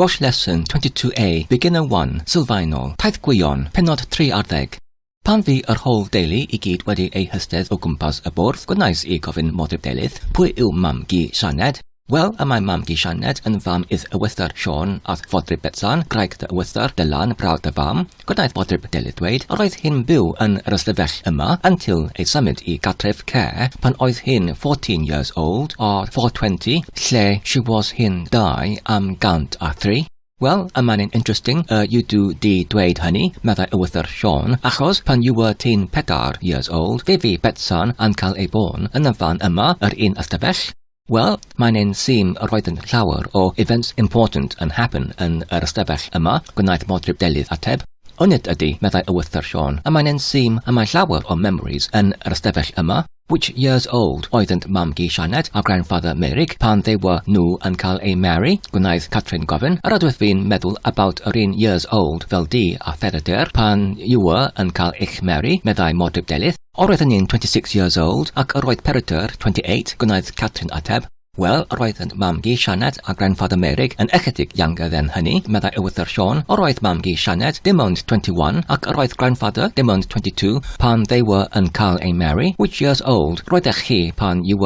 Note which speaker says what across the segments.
Speaker 1: Welsh Lesson 22A, Beginner-1, Sylfaenol, Taith Gwion, Pennod 30. Pan fi yr whole daily I gyd wedi ei hystedd o gwmpas y bwrdd, gwnaes I gofyn modryb delydd, pwy yw mam gi Sianed? Wel, y mae mam gi Sianed yn fam idd y wythar Sean at fodryb Betsan, graig dy wythar Dylan brawd dy fam. Gwnaeth modryb delydd dweud, a roedd hi'n byw yn yr ystafell yma until ei symud I gartref care pan oedd hi'n 14 years old or 420, lle she was hi'n 2 am 103. Well, a man in interesting, you do di dweud hynny, meddai y wythar Sean, achos pan you were 4 years old, fe fi Betsan yn cael ei bon yn y fan yma yr un ystafell. Well, mae'n ein sim roedd yn llawer o events important yn happen yn yr ystafell yma, gwnaeth modryb delydd ateb. Onid ydy, meddai y wythar Sean, a mae'n ein sim y mae llawer o memories yn yr ystafell yma. Which years old oeddent mam gi Sianed a grandfather Merig pan they were nhw yn cael ei marry, gwnaeth Catrin gofyn. Yr ydw fi'n meddwl about yr un years old fel di a Theradur pan you were yn cael eich marry, meddai modryb delydd. Roedd ni'n 26 years old ac yr oedd Theradur 28, gwnaeth Catrin ateb. Wel, roedd mam gi Sianed a grandfather Merig yn ychydig younger than hynny, meddai y wythar Sean. Roedd mam gi Sianed dim ond 21 ac roedd grandfather dim ond 22 pan they were yn cael ei marry. Which years old roeddech chi pan you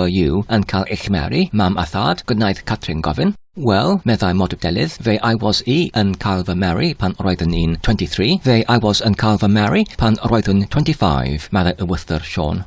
Speaker 1: yn cael eich marry, mam a thad, gwnaeth Catrin gofyn. Well, meddai modryb delydd, fe I was yn cael fy marry pan roeddwn ni'n 23, fe I was yn cael fy marry pan roeddwn 25, meddai y wythar Sean.